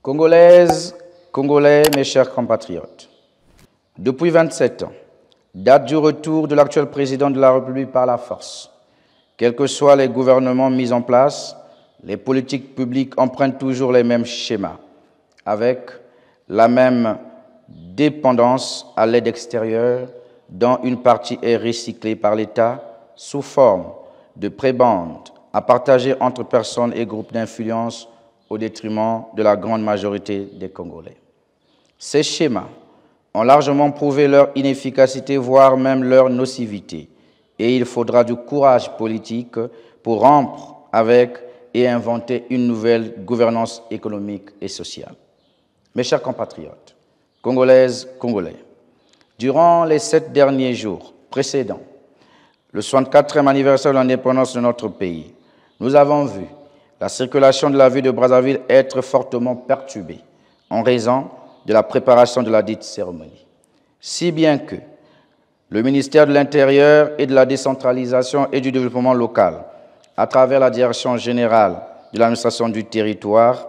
Congolaises, Congolais, mes chers compatriotes, depuis 27 ans, date du retour de l'actuel président de la République par la force. Quels que soient les gouvernements mis en place, les politiques publiques empruntent toujours les mêmes schémas, avec la même dépendance à l'aide extérieure, dont une partie est recyclée par l'État sous forme de prébendes à partager entre personnes et groupes d'influence au détriment de la grande majorité des Congolais. Ces schémas ont largement prouvé leur inefficacité, voire même leur nocivité, et il faudra du courage politique pour rompre avec et inventer une nouvelle gouvernance économique et sociale. Mes chers compatriotes, Congolaises, Congolais, durant les 7 derniers jours précédant le 64e anniversaire de l'indépendance de notre pays, nous avons vu la circulation de la ville de Brazzaville être fortement perturbée en raison de la préparation de la dite cérémonie. Si bien que le ministère de l'Intérieur et de la décentralisation et du développement local, à travers la Direction générale de l'administration du territoire,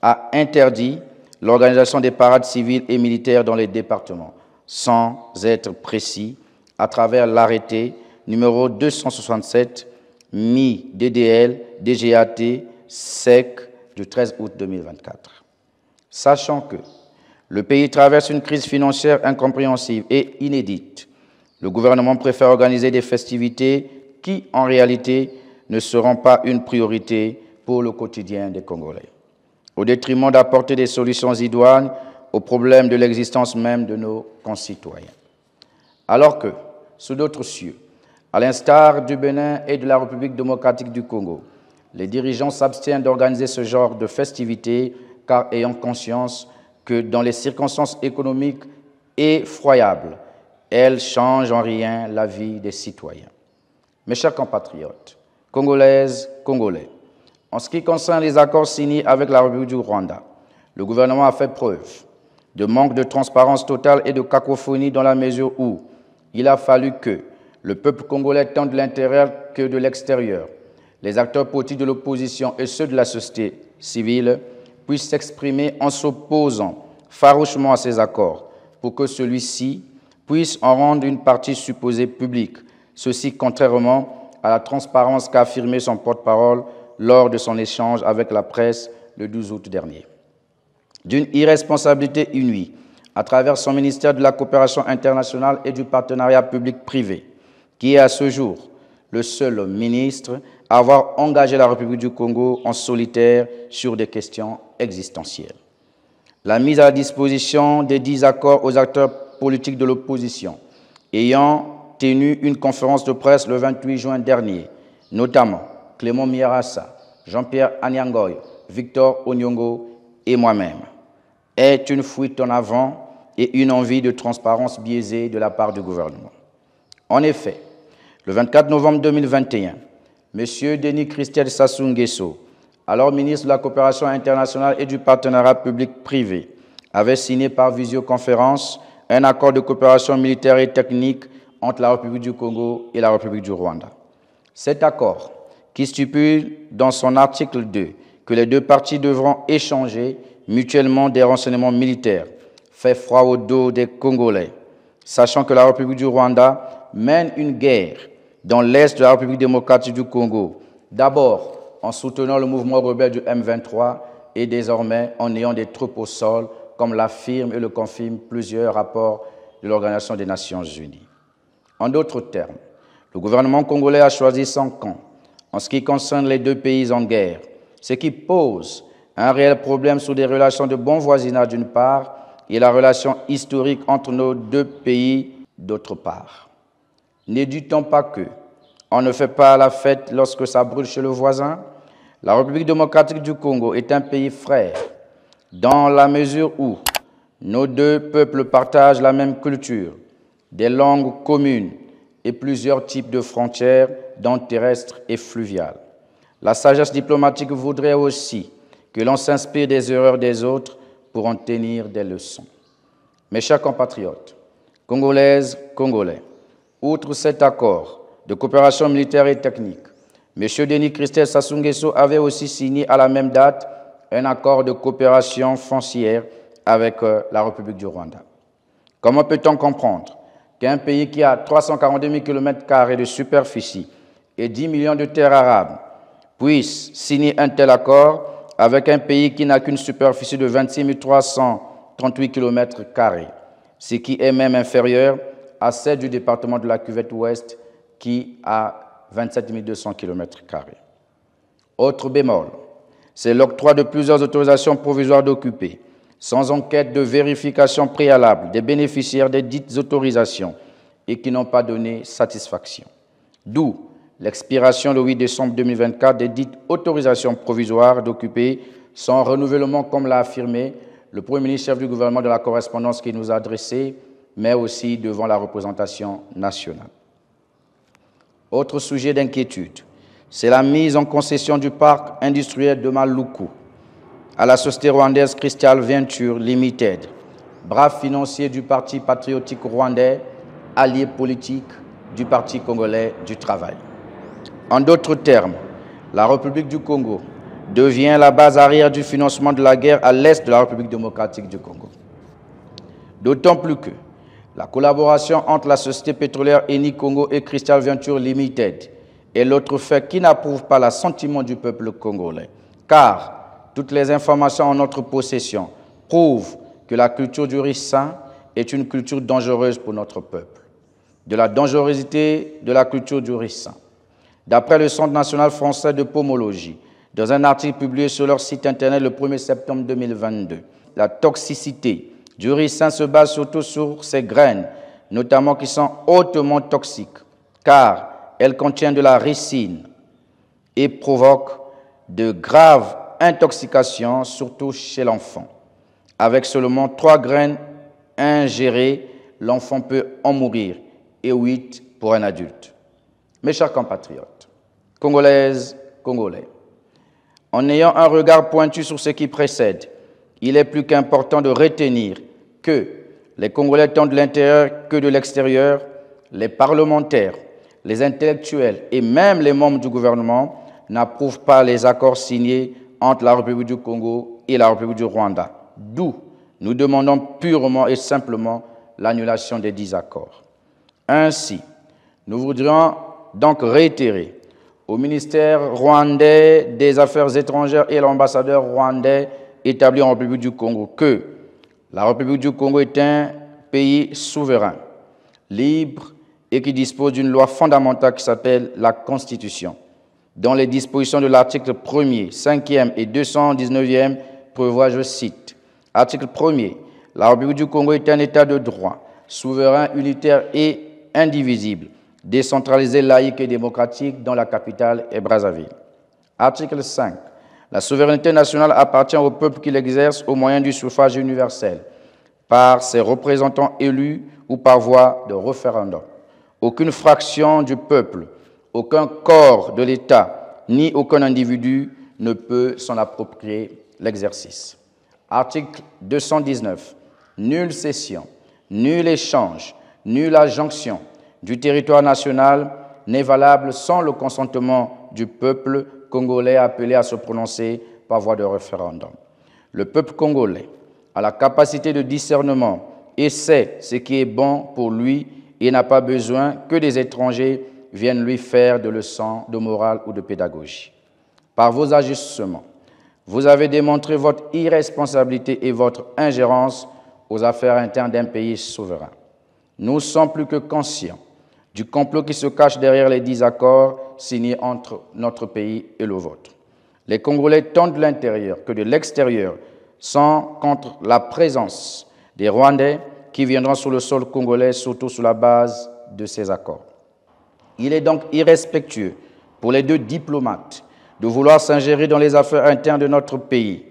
a interdit l'organisation des parades civiles et militaires dans les départements, sans être précis, à travers l'arrêté numéro 267, mi-DDL, DGAT, SEC, du 13 août 2024. Sachant que le pays traverse une crise financière incompréhensible et inédite, le gouvernement préfère organiser des festivités qui, en réalité, ne seront pas une priorité pour le quotidien des Congolais, au détriment d'apporter des solutions idoines aux problèmes de l'existence même de nos concitoyens. Alors que, sous d'autres cieux, à l'instar du Bénin et de la République démocratique du Congo, les dirigeants s'abstiennent d'organiser ce genre de festivités car ayant conscience que dans les circonstances économiques effroyables, elles changent en rien la vie des citoyens. Mes chers compatriotes, Congolaises, Congolais, en ce qui concerne les accords signés avec la République du Rwanda, le gouvernement a fait preuve de manque de transparence totale et de cacophonie dans la mesure où il a fallu que le peuple congolais, tant de l'intérieur que de l'extérieur, les acteurs politiques de l'opposition et ceux de la société civile puissent s'exprimer en s'opposant farouchement à ces accords pour que celui-ci puisse en rendre une partie supposée publique, ceci contrairement à la transparence qu'a affirmé son porte-parole lors de son échange avec la presse le 12 août dernier. D'une irresponsabilité inouïe, à travers son ministère de la Coopération internationale et du partenariat public-privé, qui est à ce jour le seul ministre à avoir engagé la République du Congo en solitaire sur des questions existentielles. La mise à la disposition des 10 accords aux acteurs politiques de l'opposition ayant tenu une conférence de presse le 28 juin dernier, notamment Clément Miarassa, Jean-Pierre Anyangoy, Victor Onyongo et moi-même, est une fuite en avant et une envie de transparence biaisée de la part du gouvernement. En effet, le 24 novembre 2021, M. Denis Christian Sassou Nguesso, alors ministre de la Coopération internationale et du partenariat public-privé, avait signé par visioconférence un accord de coopération militaire et technique entre la République du Congo et la République du Rwanda. Cet accord, qui stipule dans son article 2 que les deux parties devront échanger mutuellement des renseignements militaires, fait froid au dos des Congolais, sachant que la République du Rwanda mène une guerre dans l'est de la République démocratique du Congo, d'abord en soutenant le mouvement rebelle du M23 et désormais en ayant des troupes au sol, comme l'affirment et le confirment plusieurs rapports de l'Organisation des Nations Unies. En d'autres termes, le gouvernement congolais a choisi son camp en ce qui concerne les deux pays en guerre, ce qui pose un réel problème sur des relations de bon voisinage d'une part et la relation historique entre nos deux pays d'autre part. Ne dit-on pas que on ne fait pas la fête lorsque ça brûle chez le voisin? La République démocratique du Congo est un pays frère dans la mesure où nos deux peuples partagent la même culture, des langues communes et plusieurs types de frontières, dont terrestres et fluviales. La sagesse diplomatique voudrait aussi que l'on s'inspire des erreurs des autres pour en tenir des leçons. Mes chers compatriotes, Congolaises, Congolais, outre cet accord de coopération militaire et technique, M. Denis Christian Sassou Nguesso avait aussi signé à la même date un accord de coopération foncière avec la République du Rwanda. Comment peut-on comprendre qu'un pays qui a 342 000 km² de superficie et 10 millions de terres arables puisse signer un tel accord avec un pays qui n'a qu'une superficie de 26 338 km², ce qui est même inférieur à celle du département de la Cuvette-Ouest qui a 27 200 km². Autre bémol, c'est l'octroi de plusieurs autorisations provisoires d'occuper, sans enquête de vérification préalable des bénéficiaires des dites autorisations et qui n'ont pas donné satisfaction. D'où l'expiration le 8 décembre 2024 des dites autorisations provisoires d'occuper sans renouvellement, comme l'a affirmé le Premier ministre chef du gouvernement de la correspondance qui nous a adressée, mais aussi devant la représentation nationale. Autre sujet d'inquiétude, c'est la mise en concession du parc industriel de Maluku à la société rwandaise Crystal Venture Limited, bras financier du Parti patriotique rwandais, allié politique du Parti congolais du travail. En d'autres termes, la République du Congo devient la base arrière du financement de la guerre à l'est de la République démocratique du Congo. D'autant plus que la collaboration entre la société pétrolière Eni Congo et Crystal Venture Limited est l'autre fait qui n'approuve pas l'assentiment du peuple congolais, car toutes les informations en notre possession prouvent que la culture du riz sain est une culture dangereuse pour notre peuple. De la dangerosité de la culture du riz sain. D'après le Centre national français de pomologie, dans un article publié sur leur site internet le 1er septembre 2022, la toxicité du riz sain se base surtout sur ses graines, notamment qui sont hautement toxiques, car elles contiennent de la ricine et provoquent de graves intoxications, surtout chez l'enfant. Avec seulement 3 graines ingérées, l'enfant peut en mourir, et 8 pour un adulte. Mes chers compatriotes, Congolaises, Congolais, en ayant un regard pointu sur ce qui précède, il est plus qu'important de retenir que les Congolais, tant de l'intérieur que de l'extérieur, les parlementaires, les intellectuels et même les membres du gouvernement n'approuvent pas les accords signés entre la République du Congo et la République du Rwanda. D'où nous demandons purement et simplement l'annulation des 10 accords. Ainsi, nous voudrions donc réitérer au ministère rwandais des Affaires étrangères et l'ambassadeur rwandais établi en République du Congo que la République du Congo est un pays souverain, libre et qui dispose d'une loi fondamentale qui s'appelle la Constitution, dont les dispositions de l'article 1er, 5e et 219e prévoient, je cite, article 1er, la République du Congo est un État de droit, souverain, unitaire et indivisible, décentralisé, laïque et démocratique, dont la capitale est Brazzaville. Article 5. La souveraineté nationale appartient au peuple qui l'exerce au moyen du suffrage universel, par ses représentants élus ou par voie de référendum. Aucune fraction du peuple, aucun corps de l'État, ni aucun individu ne peut s'en approprier l'exercice. Article 219. Nulle cession, nul échange, nulle adjonction du territoire national n'est valable sans le consentement du peuple congolais appelé à se prononcer par voie de référendum. Le peuple congolais a la capacité de discernement et sait ce qui est bon pour lui et n'a pas besoin que des étrangers viennent lui faire de leçons de morale ou de pédagogie. Par vos agissements, vous avez démontré votre irresponsabilité et votre ingérence aux affaires internes d'un pays souverain. Nous sommes plus que conscients du complot qui se cache derrière les 10 accords signés entre notre pays et le vôtre. Les Congolais, tant de l'intérieur que de l'extérieur, sont contre la présence des Rwandais qui viendront sur le sol congolais, surtout sur la base de ces accords. Il est donc irrespectueux pour les 2 diplomates de vouloir s'ingérer dans les affaires internes de notre pays.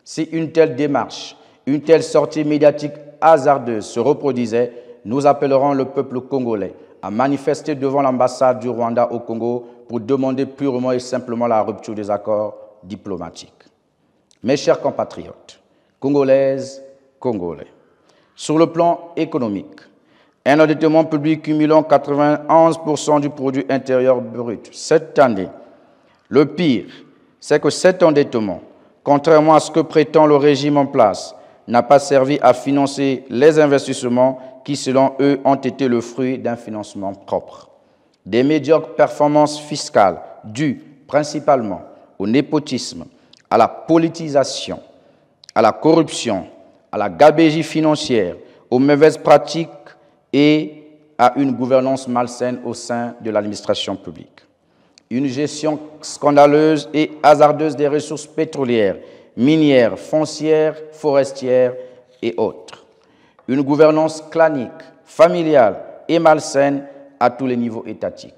Si une telle démarche, une telle sortie médiatique hasardeuse se reproduisait, nous appellerons le peuple congolais à manifester devant l'ambassade du Rwanda au Congo pour demander purement et simplement la rupture des accords diplomatiques. Mes chers compatriotes, Congolaises, Congolais, sur le plan économique, un endettement public cumulant 91% du produit intérieur brut cette année. Le pire, c'est que cet endettement contrairement à ce que prétend le régime en place, n'a pas servi à financer les investissements qui, selon eux, ont été le fruit d'un financement propre. Des médiocres performances fiscales dues principalement au népotisme, à la politisation, à la corruption, à la gabegie financière, aux mauvaises pratiques et à une gouvernance malsaine au sein de l'administration publique. Une gestion scandaleuse et hasardeuse des ressources pétrolières, minières, foncières, forestières et autres. Une gouvernance clanique, familiale et malsaine à tous les niveaux étatiques.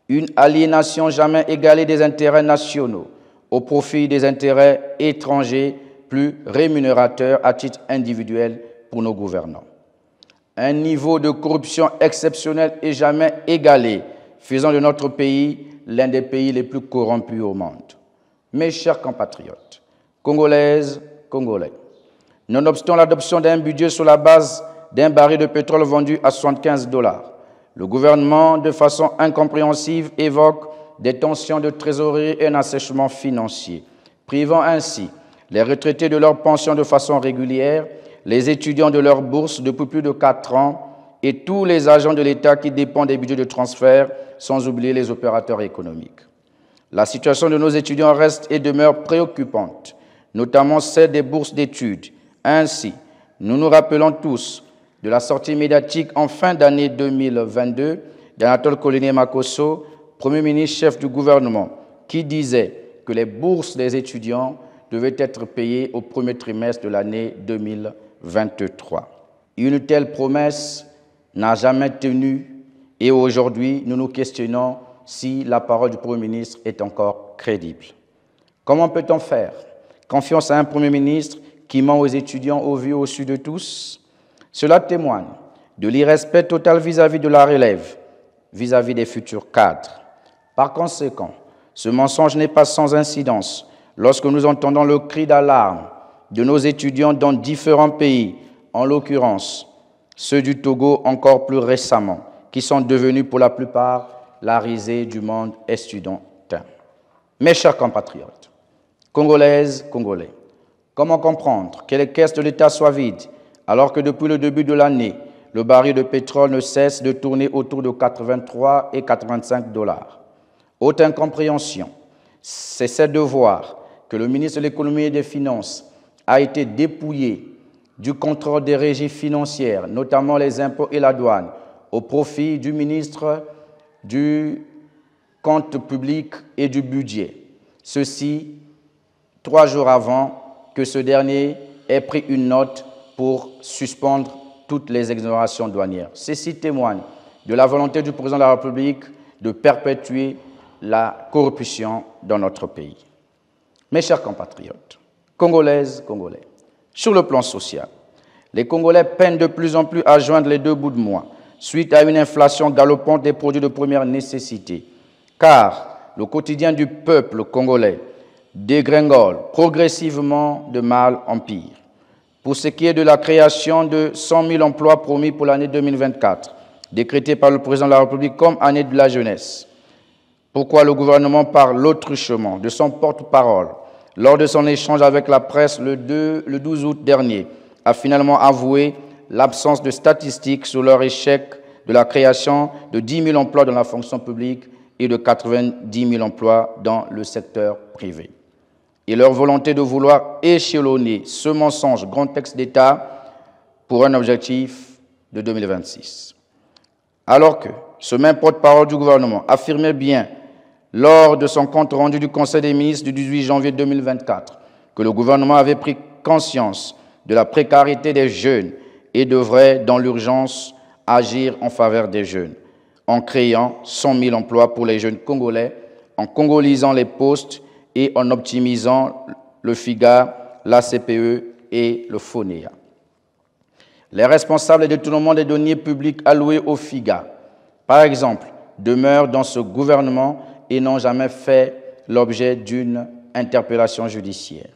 Une aliénation jamais égalée des intérêts nationaux au profit des intérêts étrangers plus rémunérateurs à titre individuel pour nos gouvernants. Un niveau de corruption exceptionnel et jamais égalé, faisant de notre pays l'un des pays les plus corrompus au monde. Mes chers compatriotes, Congolaises, Congolais, nonobstant l'adoption d'un budget sur la base d'un baril de pétrole vendu à $75, le gouvernement, de façon incompréhensible, évoque des tensions de trésorerie et un assèchement financier, privant ainsi les retraités de leur pension de façon régulière, les étudiants de leur bourse depuis plus de 4 ans et tous les agents de l'État qui dépendent des budgets de transfert, sans oublier les opérateurs économiques. La situation de nos étudiants reste et demeure préoccupante, notamment celle des bourses d'études. Ainsi, nous nous rappelons tous de la sortie médiatique en fin d'année 2022 d'Anatole Kouliné-Makosso, Premier ministre chef du gouvernement, qui disait que les bourses des étudiants devaient être payées au premier trimestre de l'année 2023. Une telle promesse n'a jamais tenu et aujourd'hui, nous nous questionnons si la parole du Premier ministre est encore crédible. Comment peut-on faire confiance à un Premier ministre qui ment aux étudiants au vu et au su de tous? Cela témoigne de l'irrespect total vis-à-vis de la relève, vis-à-vis des futurs cadres. Par conséquent, ce mensonge n'est pas sans incidence lorsque nous entendons le cri d'alarme de nos étudiants dans différents pays, en l'occurrence ceux du Togo encore plus récemment, qui sont devenus pour la plupart la risée du monde estudiantin. Mes chers compatriotes, Congolaises, Congolais, comment comprendre que les caisses de l'État soient vides alors que depuis le début de l'année, le baril de pétrole ne cesse de tourner autour de 83 et 85 $? Haute incompréhension, c'est celle de voir que le ministre de l'Économie et des Finances a été dépouillé du contrôle des régies financières, notamment les impôts et la douane, au profit du ministre du compte public et du budget. Ceci, 3 jours avant que ce dernier ait pris une note pour suspendre toutes les exonérations douanières. Ceci témoigne de la volonté du président de la République de perpétuer la corruption dans notre pays. Mes chers compatriotes, Congolaises, Congolais, sur le plan social, les Congolais peinent de plus en plus à joindre les deux bouts de mois suite à une inflation galopante des produits de première nécessité, car le quotidien du peuple congolais dégringole progressivement de mal en pire. Pour ce qui est de la création de 100 000 emplois promis pour l'année 2024, décrétée par le président de la République comme année de la jeunesse, pourquoi le gouvernement, par l'autruchement de son porte-parole, lors de son échange avec la presse le 12 août dernier, a finalement avoué l'absence de statistiques sur leur échec de la création de 10 000 emplois dans la fonction publique et de 90 000 emplois dans le secteur privé. Et leur volonté de vouloir échelonner ce mensonge grand texte d'État pour un objectif de 2026. Alors que ce même porte-parole du gouvernement affirmait bien lors de son compte rendu du Conseil des ministres du 18 janvier 2024 que le gouvernement avait pris conscience de la précarité des jeunes et devrait, dans l'urgence, agir en faveur des jeunes, en créant 100 000 emplois pour les jeunes congolais, en congolisant les postes et en optimisant le FIGA, la CPE et le FONEA. Les responsables des détournements des deniers publics alloués au FIGA, par exemple, demeurent dans ce gouvernement et n'ont jamais fait l'objet d'une interpellation judiciaire.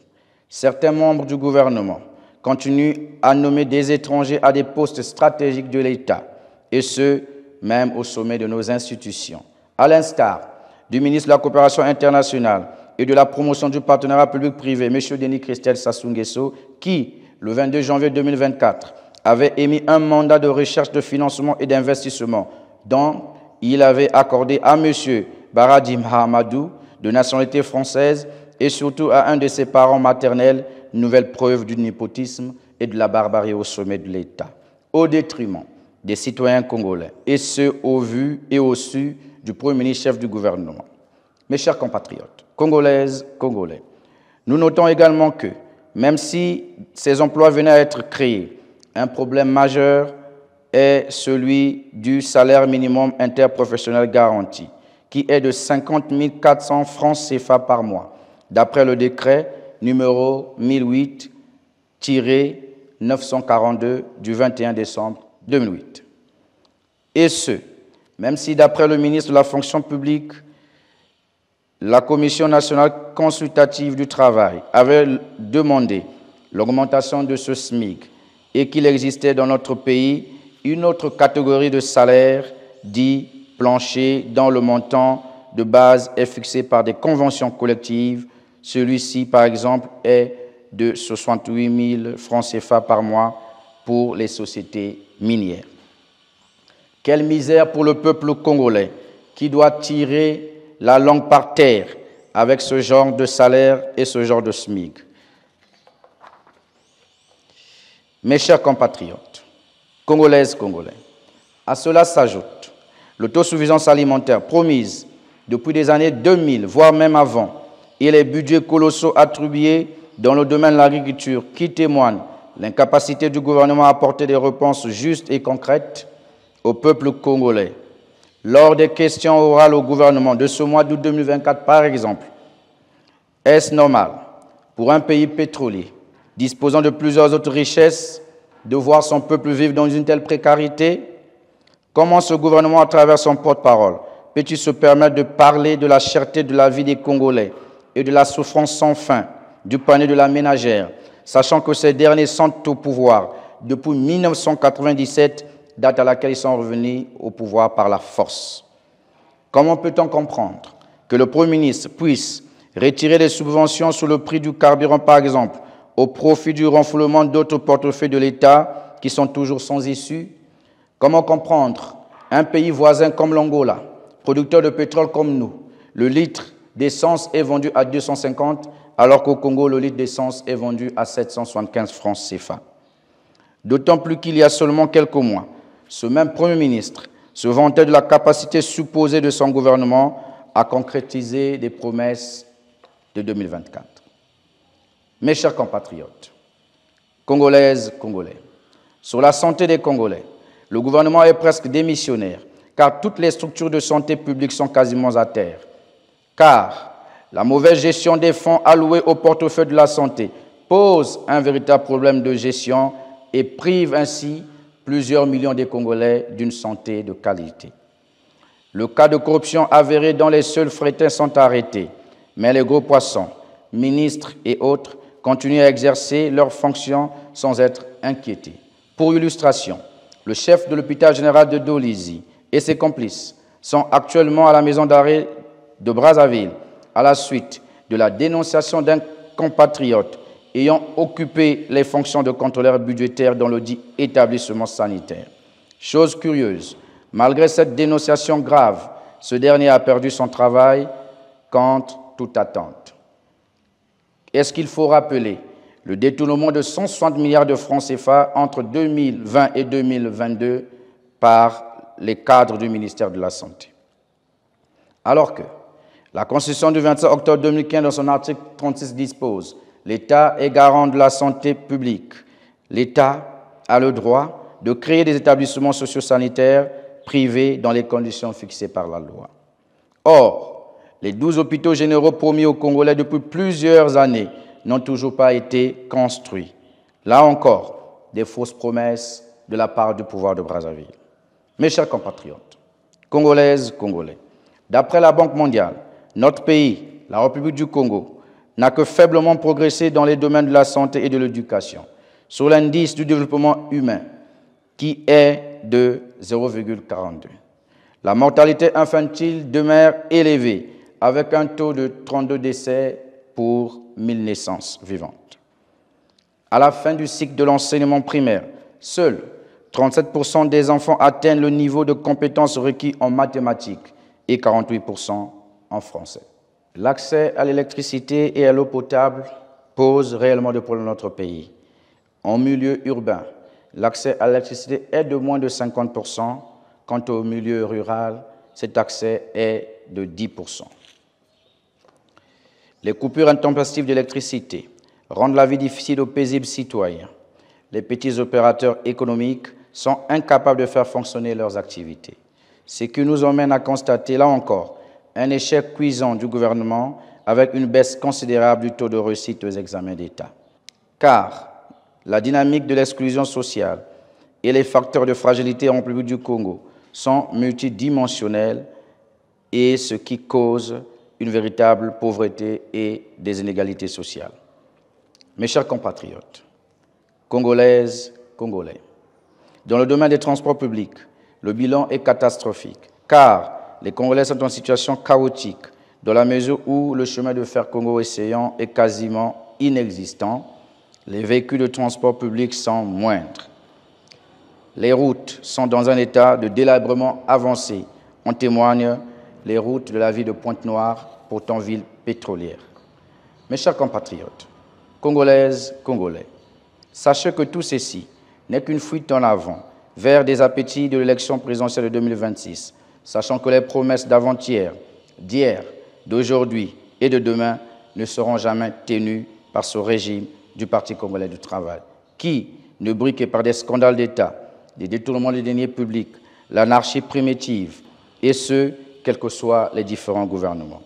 Certains membres du gouvernement continuent à nommer des étrangers à des postes stratégiques de l'État, et ce, même au sommet de nos institutions, à l'instar du ministre de la Coopération internationale et de la promotion du partenariat public-privé, M. Denis Christel Sassou Nguesso, qui, le 22 janvier 2024, avait émis un mandat de recherche de financement et d'investissement dont il avait accordé à M. Baradi Mahamadou, de nationalité française, et surtout à un de ses parents maternels, nouvelle preuve du népotisme et de la barbarie au sommet de l'État, au détriment des citoyens congolais, et ce, au vu et au su du Premier ministre chef du gouvernement. Mes chers compatriotes, Congolaises, Congolais, nous notons également que, même si ces emplois venaient à être créés, un problème majeur est celui du salaire minimum interprofessionnel garanti, qui est de 50 400 francs CFA par mois, d'après le décret numéro 1008-942 du 21 décembre 2008. Et ce, même si d'après le ministre de la fonction publique, la Commission nationale consultative du travail avait demandé l'augmentation de ce SMIC et qu'il existait dans notre pays une autre catégorie de salaire dit plancher dont le montant de base est fixé par des conventions collectives. Celui-ci, par exemple, est de 68 000 francs CFA par mois pour les sociétés minières. Quelle misère pour le peuple congolais qui doit tirer la langue par terre avec ce genre de salaire et ce genre de SMIC. Mes chers compatriotes, Congolaises, Congolais, à cela s'ajoute l'autosuffisance alimentaire promise depuis des années 2000, voire même avant, et les budgets colossaux attribués dans le domaine de l'agriculture qui témoignent l'incapacité du gouvernement à apporter des réponses justes et concrètes au peuple congolais. Lors des questions orales au gouvernement de ce mois d'août 2024, par exemple, est-ce normal pour un pays pétrolier disposant de plusieurs autres richesses de voir son peuple vivre dans une telle précarité? Comment ce gouvernement, à travers son porte-parole, peut-il se permettre de parler de la cherté de la vie des Congolais et de la souffrance sans fin du panier de la ménagère, sachant que ces derniers sont au pouvoir depuis 1997, date à laquelle ils sont revenus au pouvoir par la force? Comment peut-on comprendre que le Premier ministre puisse retirer les subventions sur le prix du carburant, par exemple, au profit du renflouement d'autres portefeuilles de l'État qui sont toujours sans issue? Comment comprendre un pays voisin comme l'Angola, producteur de pétrole comme nous, le litre d'essence est vendu à 250, alors qu'au Congo, le litre d'essence est vendu à 775 francs CFA. D'autant plus qu'il y a seulement quelques mois, ce même Premier ministre se vantait de la capacité supposée de son gouvernement à concrétiser des promesses de 2024. Mes chers compatriotes, Congolaises, Congolais, sur la santé des Congolais, le gouvernement est presque démissionnaire, car toutes les structures de santé publique sont quasiment à terre. Car la mauvaise gestion des fonds alloués au portefeuille de la santé pose un véritable problème de gestion et prive ainsi plusieurs millions de Congolais d'une santé de qualité. Le cas de corruption avéré dans les seuls frétins sont arrêtés, mais les gros poissons, ministres et autres, continuent à exercer leurs fonctions sans être inquiétés. Pour illustration, le chef de l'hôpital général de Dolisie et ses complices sont actuellement à la maison d'arrêt de Brazzaville à la suite de la dénonciation d'un compatriote ayant occupé les fonctions de contrôleur budgétaire dans le dit établissement sanitaire. Chose curieuse, malgré cette dénonciation grave, ce dernier a perdu son travail contre toute attente. Est-ce qu'il faut rappeler le détournement de 160 milliards de francs CFA entre 2020 et 2022 par les cadres du ministère de la Santé? Alors que la Constitution du 25 octobre 2015, dans son article 36, dispose « L'État est garant de la santé publique. L'État a le droit de créer des établissements socio-sanitaires privés dans les conditions fixées par la loi. » Or, les 12 hôpitaux généraux promis aux Congolais depuis plusieurs années n'ont toujours pas été construits. Là encore, des fausses promesses de la part du pouvoir de Brazzaville. Mes chers compatriotes, Congolaises, Congolais, d'après la Banque mondiale, notre pays, la République du Congo, n'a que faiblement progressé dans les domaines de la santé et de l'éducation, sur l'indice du développement humain, qui est de 0,42. La mortalité infantile demeure élevée, avec un taux de 32 décès pour 1000 naissances vivantes. À la fin du cycle de l'enseignement primaire, seuls 37% des enfants atteignent le niveau de compétences requis en mathématiques et 48% en français. L'accès à l'électricité et à l'eau potable pose réellement des problèmes dans notre pays. En milieu urbain, l'accès à l'électricité est de moins de 50%. Quant au milieu rural, cet accès est de 10%. Les coupures intempestives d'électricité rendent la vie difficile aux paisibles citoyens. Les petits opérateurs économiques sont incapables de faire fonctionner leurs activités. Ce qui nous emmène à constater, là encore, un échec cuisant du gouvernement avec une baisse considérable du taux de réussite aux examens d'État. Car la dynamique de l'exclusion sociale et les facteurs de fragilité en République du Congo sont multidimensionnels et ce qui cause une véritable pauvreté et des inégalités sociales. Mes chers compatriotes, Congolaises, Congolais, dans le domaine des transports publics, le bilan est catastrophique, car les Congolais sont en situation chaotique, dans la mesure où le chemin de fer Congo-Océan est quasiment inexistant, les véhicules de transport public sont moindres. Les routes sont dans un état de délabrement avancé. En témoignent les routes de la ville de Pointe-Noire, pourtant ville pétrolière. Mes chers compatriotes, Congolaises, Congolais, sachez que tout ceci n'est qu'une fuite en avant vers des appétits de l'élection présidentielle de 2026, sachant que les promesses d'avant-hier, d'hier, d'aujourd'hui et de demain ne seront jamais tenues par ce régime du Parti congolais du travail, qui ne brille que par des scandales d'État, des détournements des deniers publics, l'anarchie primitive, et ce, quels que soient les différents gouvernements.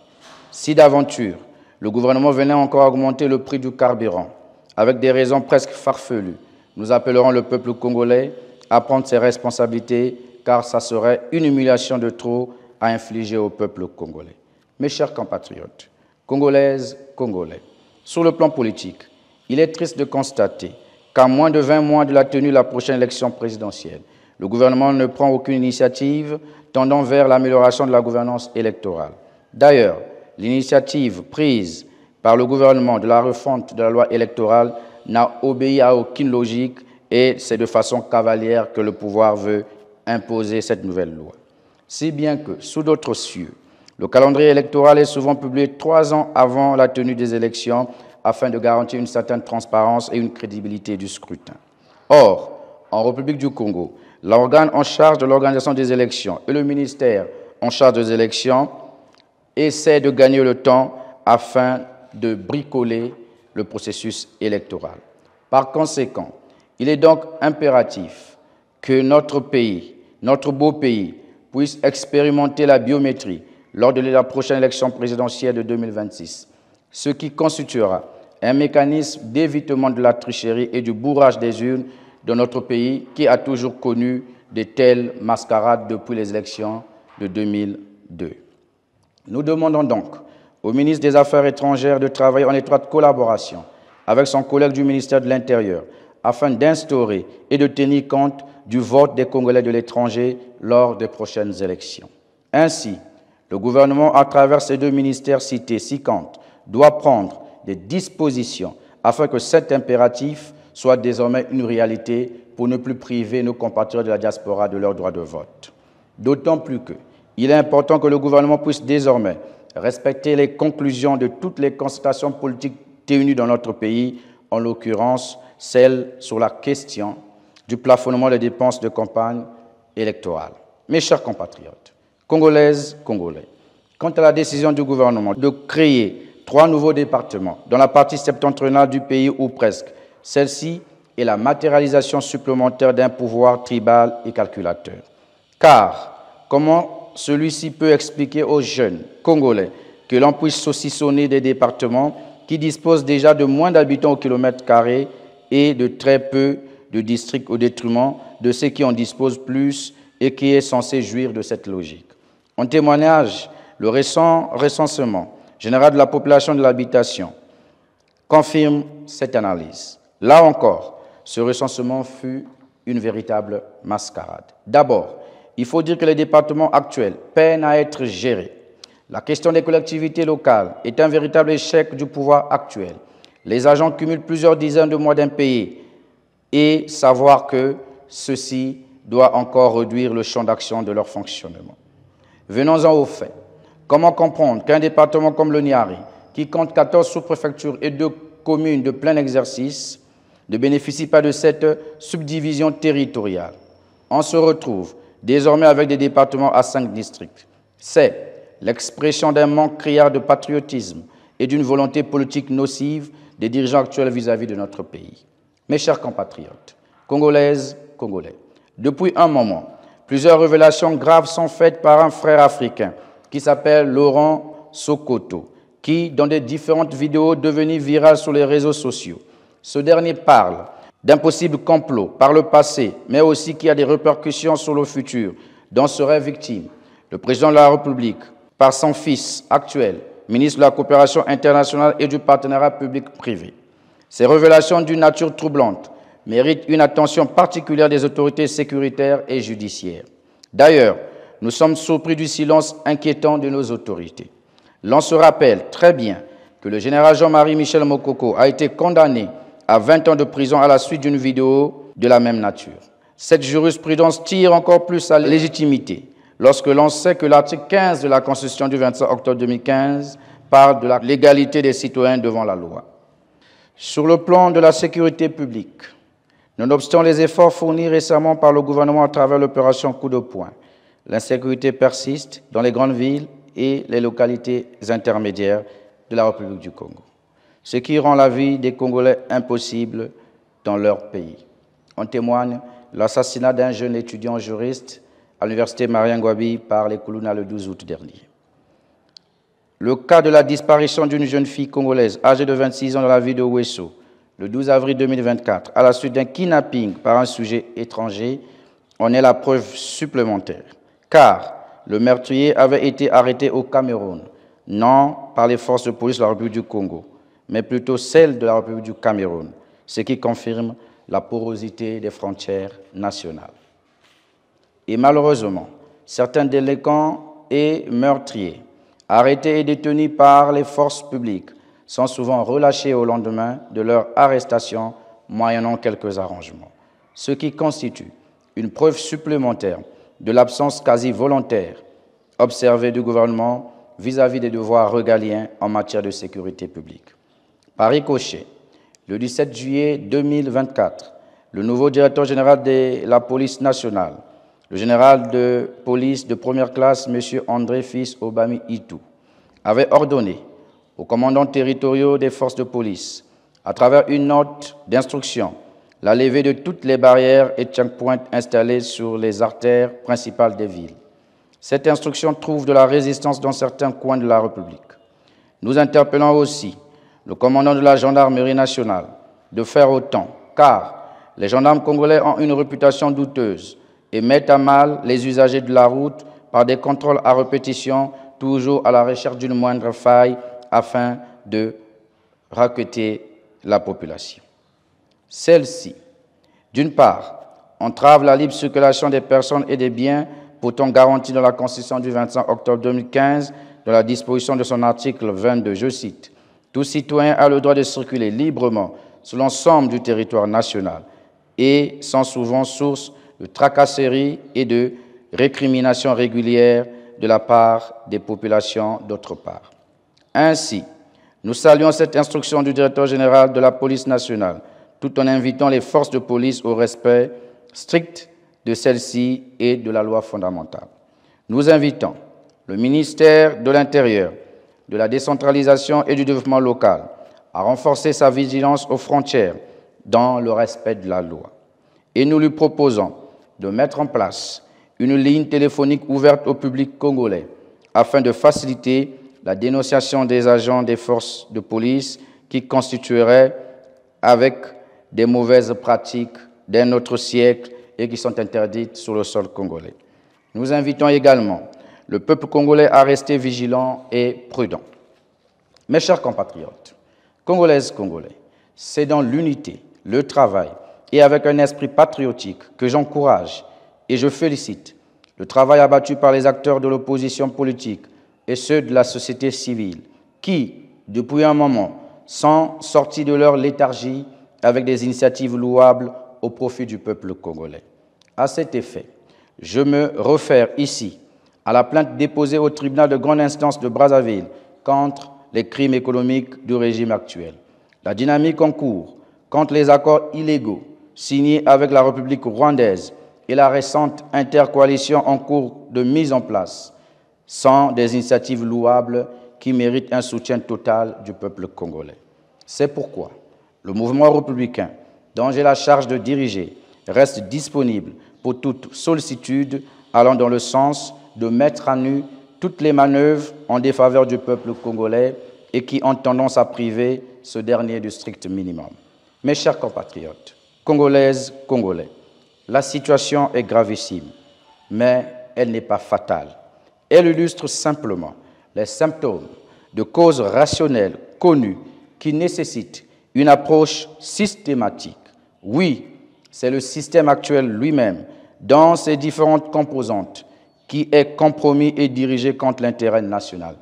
Si d'aventure, le gouvernement venait encore augmenter le prix du carburant, avec des raisons presque farfelues, nous appellerons le peuple congolais à prendre ses responsabilités, car ça serait une humiliation de trop à infliger au peuple congolais. Mes chers compatriotes, Congolaises, Congolais, sur le plan politique, il est triste de constater qu'à moins de 20 mois de la tenue de la prochaine élection présidentielle, le gouvernement ne prend aucune initiative tendant vers l'amélioration de la gouvernance électorale. D'ailleurs, l'initiative prise par le gouvernement de la refonte de la loi électorale n'a obéi à aucune logique et c'est de façon cavalière que le pouvoir veut imposer cette nouvelle loi. Si bien que, sous d'autres cieux, le calendrier électoral est souvent publié 3 ans avant la tenue des élections afin de garantir une certaine transparence et une crédibilité du scrutin. Or, en République du Congo, l'organe en charge de l'organisation des élections et le ministère en charge des élections essaient de gagner le temps afin de bricoler le processus électoral. Par conséquent, il est donc impératif que notre pays, notre beau pays, puisse expérimenter la biométrie lors de la prochaine élection présidentielle de 2026, ce qui constituera un mécanisme d'évitement de la tricherie et du bourrage des urnes dans notre pays qui a toujours connu de telles mascarades depuis les élections de 2002. Nous demandons donc au ministre des Affaires étrangères de travailler en étroite collaboration avec son collègue du ministère de l'Intérieur afin d'instaurer et de tenir compte du vote des Congolais de l'étranger lors des prochaines élections. Ainsi, le gouvernement, à travers ces 2 ministères cités ci-compte, doit prendre des dispositions afin que cet impératif soit désormais une réalité pour ne plus priver nos compatriotes de la diaspora de leur droit de vote. D'autant plus qu'il est important que le gouvernement puisse désormais respecter les conclusions de toutes les consultations politiques tenues dans notre pays, en l'occurrence celle sur la question du plafonnement des dépenses de campagne électorale. Mes chers compatriotes, Congolaises, Congolais, quant à la décision du gouvernement de créer 3 nouveaux départements dans la partie septentrionale du pays ou presque, celle-ci est la matérialisation supplémentaire d'un pouvoir tribal et calculateur. Car comment celui-ci peut expliquer aux jeunes Congolais que l'on puisse saucissonner des départements qui disposent déjà de moins d'habitants au kilomètre carré et de très peu de districts au détriment de ceux qui en disposent plus et qui est censé jouir de cette logique. En témoignage, le récent recensement général de la population de l'habitation confirme cette analyse. Là encore, ce recensement fut une véritable mascarade. D'abord, il faut dire que les départements actuels peinent à être gérés. La question des collectivités locales est un véritable échec du pouvoir actuel. Les agents cumulent plusieurs dizaines de mois d'impayés et savoir que ceci doit encore réduire le champ d'action de leur fonctionnement. Venons-en aux faits. Comment comprendre qu'un département comme le Niari, qui compte 14 sous-préfectures et 2 communes de plein exercice, ne bénéficie pas de cette subdivision territoriale? On se retrouve désormais avec des départements à 5 districts. C'est l'expression d'un manque criard de patriotisme et d'une volonté politique nocive des dirigeants actuels vis-à-vis de notre pays. Mes chers compatriotes, Congolaises, Congolais, depuis un moment, plusieurs révélations graves sont faites par un frère africain qui s'appelle Laurent Sokoto, qui, dans des différentes vidéos devenues virales sur les réseaux sociaux, ce dernier parle d'un possible complot par le passé, mais aussi qui a des répercussions sur le futur, dont serait victime le président de la République par son fils actuel, ministre de la Coopération internationale et du partenariat public-privé. Ces révélations d'une nature troublante méritent une attention particulière des autorités sécuritaires et judiciaires. D'ailleurs, nous sommes surpris du silence inquiétant de nos autorités. L'on se rappelle très bien que le général Jean-Marie Michel Mokoko a été condamné à 20 ans de prison à la suite d'une vidéo de la même nature. Cette jurisprudence tire encore plus sa légitimité lorsque l'on sait que l'article 15 de la Constitution du 25 octobre 2015 parle de la légalité des citoyens devant la loi. Sur le plan de la sécurité publique, nonobstant les efforts fournis récemment par le gouvernement à travers l'opération Coup de poing, l'insécurité persiste dans les grandes villes et les localités intermédiaires de la République du Congo, ce qui rend la vie des Congolais impossible dans leur pays. En témoigne l'assassinat d'un jeune étudiant juriste à l'université Marien-Ngouabi par les Koulouna le 12 août dernier. Le cas de la disparition d'une jeune fille congolaise âgée de 26 ans dans la ville de Ouesso, le 12 avril 2024, à la suite d'un kidnapping par un sujet étranger, en est la preuve supplémentaire, car le meurtrier avait été arrêté au Cameroun, non par les forces de police de la République du Congo, mais plutôt celles de la République du Cameroun, ce qui confirme la porosité des frontières nationales. Et malheureusement, certains délinquants et meurtriers, arrêtés et détenus par les forces publiques, sont souvent relâchés au lendemain de leur arrestation, moyennant quelques arrangements, ce qui constitue une preuve supplémentaire de l'absence quasi volontaire observée du gouvernement vis-à-vis des devoirs régaliens en matière de sécurité publique. Par ricochet, le 17 juillet 2024, le nouveau directeur général de la police nationale, le général de police de première classe, M. André Fils Obami Itou, avait ordonné aux commandants territoriaux des forces de police, à travers une note d'instruction, la levée de toutes les barrières et checkpoints installés sur les artères principales des villes. Cette instruction trouve de la résistance dans certains coins de la République. Nous interpellons aussi le commandant de la gendarmerie nationale de faire autant, car les gendarmes congolais ont une réputation douteuse et mettent à mal les usagers de la route par des contrôles à répétition, toujours à la recherche d'une moindre faille afin de racketter la population. Celle-ci, d'une part, entrave la libre circulation des personnes et des biens, pourtant garantie dans la Constitution du 25 octobre 2015, dans la disposition de son article 22, je cite, « Tout citoyen a le droit de circuler librement sur l'ensemble du territoire national et sont souvent source de tracasseries et de récriminations régulières de la part des populations d'autre part. » Ainsi, nous saluons cette instruction du directeur général de la police nationale, tout en invitant les forces de police au respect strict de celle-ci et de la loi fondamentale. Nous invitons le ministère de l'Intérieur, de la décentralisation et du développement local à renforcer sa vigilance aux frontières dans le respect de la loi. Et nous lui proposons de mettre en place une ligne téléphonique ouverte au public congolais afin de faciliter la dénonciation des agents des forces de police qui constitueraient avec des mauvaises pratiques d'un autre siècle et qui sont interdites sur le sol congolais. Nous invitons également le peuple congolais à rester vigilant et prudent. Mes chers compatriotes, Congolaises, Congolais, c'est dans l'unité, le travail et avec un esprit patriotique que j'encourage et je félicite le travail abattu par les acteurs de l'opposition politique et ceux de la société civile qui, depuis un moment, sont sortis de leur léthargie avec des initiatives louables au profit du peuple congolais. À cet effet, je me réfère ici à la plainte déposée au tribunal de grande instance de Brazzaville contre les crimes économiques du régime actuel. La dynamique en cours contre les accords illégaux signés avec la République rwandaise et la récente intercoalition en cours de mise en place sont des initiatives louables qui méritent un soutien total du peuple congolais. C'est pourquoi le mouvement républicain, dont j'ai la charge de diriger, reste disponible pour toute sollicitude allant dans le sens de mettre à nu toutes les manœuvres en défaveur du peuple congolais et qui ont tendance à priver ce dernier du strict minimum. Mes chers compatriotes, Congolaises, Congolais, la situation est gravissime, mais elle n'est pas fatale. Elle illustre simplement les symptômes de causes rationnelles connues qui nécessitent une approche systématique. Oui, c'est le système actuel lui-même, dans ses différentes composantes, qui est compromis et dirigé contre l'intérêt national,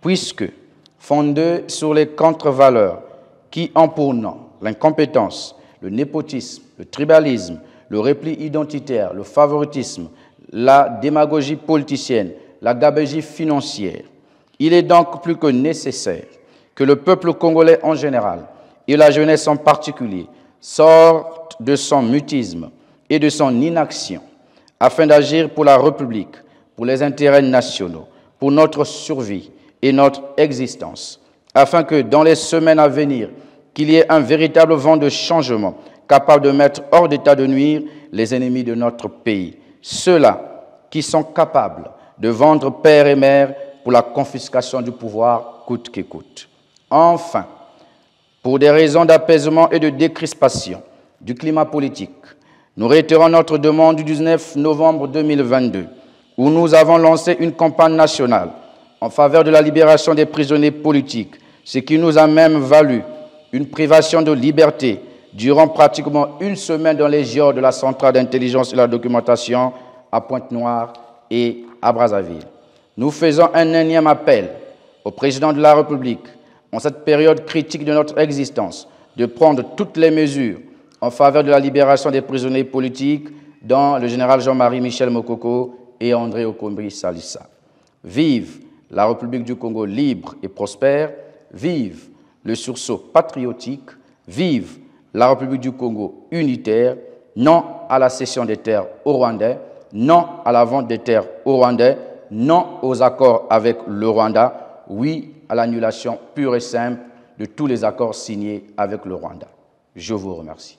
puisque, fondé sur les contre-valeurs qui ont pour nom l'incompétence, le népotisme, le tribalisme, le repli identitaire, le favoritisme, la démagogie politicienne, la gabegie financière, il est donc plus que nécessaire que le peuple congolais en général et la jeunesse en particulier sortent de son mutisme et de son inaction afin d'agir pour la République, pour les intérêts nationaux, pour notre survie et notre existence, afin que dans les semaines à venir, qu'il y ait un véritable vent de changement capable de mettre hors d'état de nuire les ennemis de notre pays, ceux-là qui sont capables de vendre père et mère pour la confiscation du pouvoir coûte que coûte. Enfin, pour des raisons d'apaisement et de décrispation du climat politique, nous réitérons notre demande du 19 novembre 2022, où nous avons lancé une campagne nationale en faveur de la libération des prisonniers politiques, ce qui nous a même valu une privation de liberté durant pratiquement une semaine dans les geôles de la centrale d'intelligence et de la documentation à Pointe-Noire et à Brazzaville. Nous faisons un énième appel au président de la République, en cette période critique de notre existence, de prendre toutes les mesures en faveur de la libération des prisonniers politiques, dont le général Jean-Marie Michel Mokoko et André Okombri Salissa. Vive la République du Congo libre et prospère, vive le sursaut patriotique, vive la République du Congo unitaire, non à la cession des terres aux Rwandais, non à la vente des terres aux Rwandais, non aux accords avec le Rwanda, oui à l'annulation pure et simple de tous les accords signés avec le Rwanda. Je vous remercie.